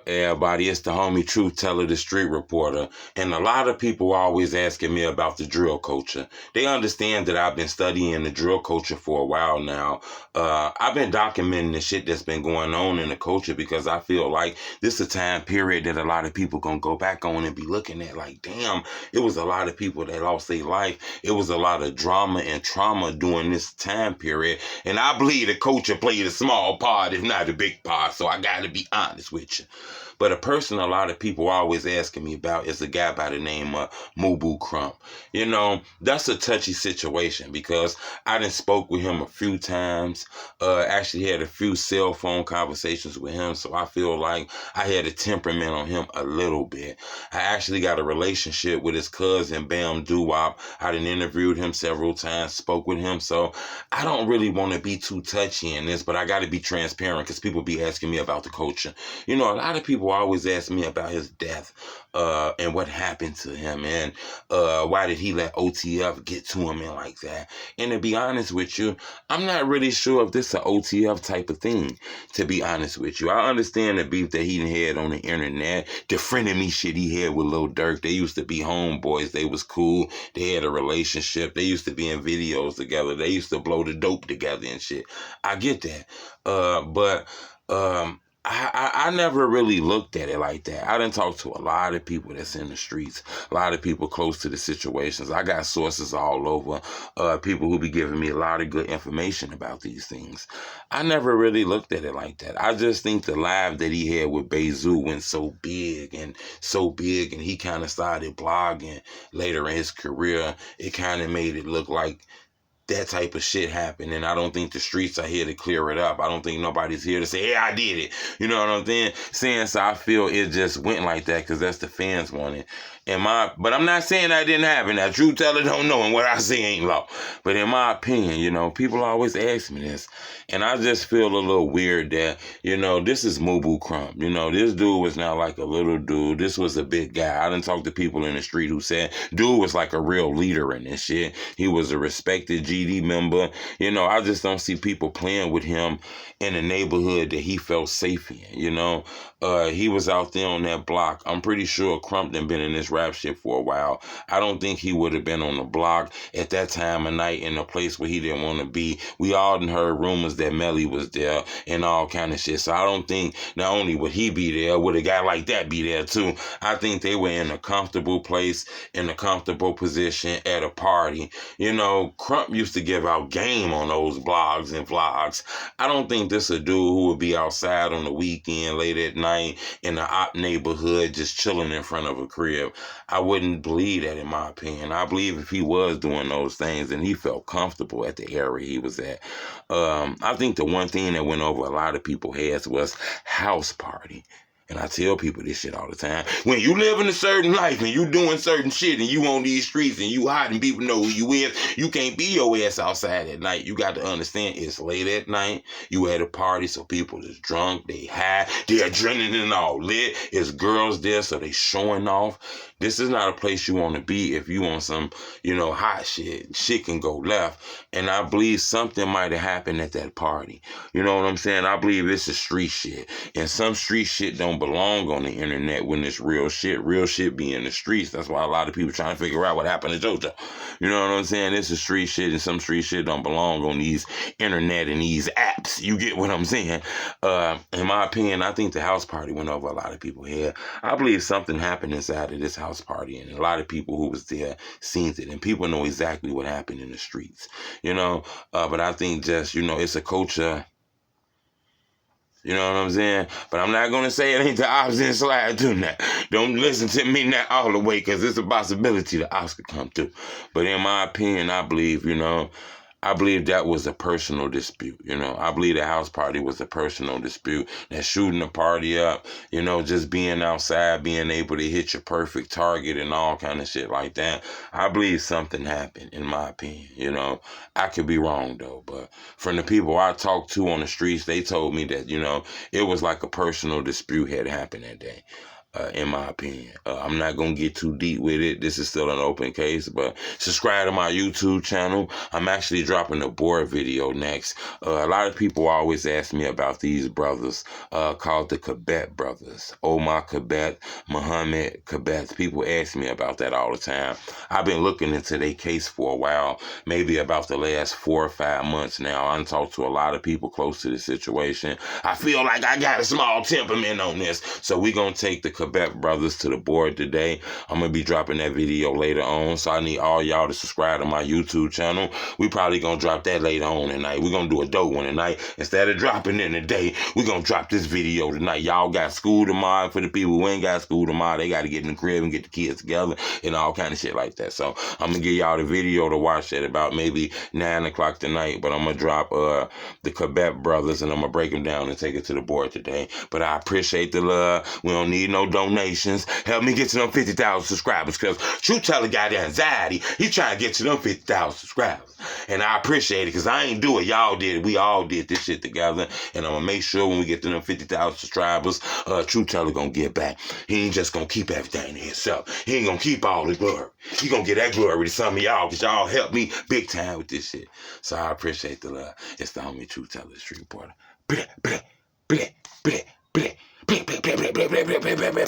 up, everybody? It's the homie Truth Teller, the street reporter. And a lot of people are always asking me about the drill culture. They understand that I've been studying the drill culture for a while now. I've been documenting the shit that's been going on in the culture because I feel like this is a time period that a lot of people gonna go back on and be looking at like, damn, it was a lot of people that lost their life. It was a lot of drama and trauma during this time period. And I believe the culture played a small part, if not a big part. So I gotta be honest with you. But a person a lot of people are always asking me about is a guy by the name of MubuKrump. You know, that's a touchy situation because I done spoke with him a few times. Actually had a few cell phone conversations with him. So I feel like I had a temperament on him a little bit. I actually got a relationship with his cousin, Bam Doo-Wop. I done interviewed him several times, spoke with him. So I don't really want to be too touchy in this, but I got to be transparent because people be asking me about the culture. You know, a lot of people always ask me about his death and what happened to him and why did he let OTF get to him and like that. And to be honest with you, I'm not really sure if this is an OTF type of thing, to be honest with you. I understand the beef that he had on the internet, the frenemy shit he had with Lil Durk. They used to be homeboys. They was cool. They had a relationship. They used to be in videos together. They used to blow the dope together and shit. I get that. But I never really looked at it like that. I done talked to a lot of people that's in the streets, a lot of people close to the situations. I got sources all over, people who be giving me a lot of good information about these things. I never really looked at it like that. I just think the live that he had with Bezu went so big, and he kind of started blogging later in his career. It kind of made it look like that type of shit happened, and I don't think the streets are here to clear it up. I don't think nobody's here to say, hey, I did it. You know what I'm saying? So I feel it just went like that because that's the fans want it. But I'm not saying that didn't happen. Now, Truth Teller don't know, and what I say ain't law. But in my opinion, you know, people always ask me this, and I just feel a little weird that, you know, this is MubuKrump. You know, this dude was not like a little dude. This was a big guy. I done talked to people in the street who said dude was like a real leader in this shit. He was a respected GD member. You know, I just don't see people playing with him in a neighborhood that he felt safe in, you know. He was out there on that block. I'm pretty sure Crump done been in this rap shit for a while. I don't think he would have been on the block at that time of night in a place where he didn't want to be. We all done heard rumors that Melly was there and all kind of shit. So I don't think not only would he be there, would a guy like that be there too. I think they were in a comfortable place, in a comfortable position at a party. You know, Crump used to give out game on those blogs and vlogs. I don't think this a dude who would be outside on the weekend late at night in the op neighborhood just chilling in front of a crib. I wouldn't believe that, in my opinion. I believe if he was doing those things and he felt comfortable at the area he was at. I think the one thing that went over a lot of people's heads was house party. And I tell people this shit all the time. When you live in a certain life and you doing certain shit and you on these streets and you hot and people know who you is, you can't be your ass outside at night. You got to understand it's late at night. You at a party, so people is drunk, they high, they adrenaline all lit. It's girls there, so they showing off. This is not a place you want to be if you want some, you know, hot shit. Shit can go left. And I believe something might have happened at that party. You know what I'm saying? I believe this is street shit. And some street shit don't belong on the internet when it's real shit. Real shit be in the streets. That's why a lot of people trying to figure out what happened to JoJo. You know what I'm saying? This is street shit, and some street shit don't belong on these internet and these apps. You get what I'm saying? In my opinion, I think the house party went over a lot of people's head. I believe something happened inside of this house party, and a lot of people who was there seen it, and people know exactly what happened in the streets. You know, but I think just, you know, it's a culture. You know what I'm saying? But I'm not going to say it ain't the ops in slide doing that. Don't listen to me now all the way, because it's a possibility the ops could come through. But in my opinion, I believe, you know, I believe that was a personal dispute. You know, I believe the house party was a personal dispute. That shooting the party up, you know, just being outside, being able to hit your perfect target and all kind of shit like that. I believe something happened, in my opinion. You know, I could be wrong though, but from the people I talked to on the streets, they told me that, you know, it was like a personal dispute had happened that day. in my opinion. I'm not going to get too deep with it. This is still an open case, but subscribe to my YouTube channel. I'm actually dropping a board video next. A lot of people always ask me about these brothers called the Kabet brothers. Omar Kabet, Muhammad Kabet. People ask me about that all the time. I've been looking into their case for a while, maybe about the last 4 or 5 months now. I've talked to a lot of people close to the situation. I feel like I got a small temperament on this. So we're going to take the Kabet brothers to the board today. I'm going to be dropping that video later on. So I need all y'all to subscribe to my YouTube channel. We probably going to drop that later on tonight. We're going to do a dope one tonight. Instead of dropping it in the day, we're going to drop this video tonight. Y'all got school tomorrow. For the people who ain't got school tomorrow, they got to get in the crib and get the kids together and all kind of shit like that. So I'm going to give y'all the video to watch at about maybe 9 o'clock tonight. But I'm going to drop the Kabet brothers and I'm going to break them down and take it to the board today. But I appreciate the love. We don't need no donations. Help me get to them 50,000 subscribers because True Teller got the anxiety. He trying to get to them 50,000 subscribers. And I appreciate it because I ain't do it. Y'all did it. We all did this shit together. And I'm going to make sure when we get to them 50,000 subscribers, True Teller going to get back. He ain't just going to keep everything to himself. He ain't going to keep all the glory. He going to get that glory to some of y'all because y'all helped me big time with this shit. So I appreciate the love. It's the homie True Teller, the street reporter. Bleh, bleh, bleh, bleh, bleh, bleh, bleh, bleh, bleh, bleh, bleh, bleh, bleh, bleh.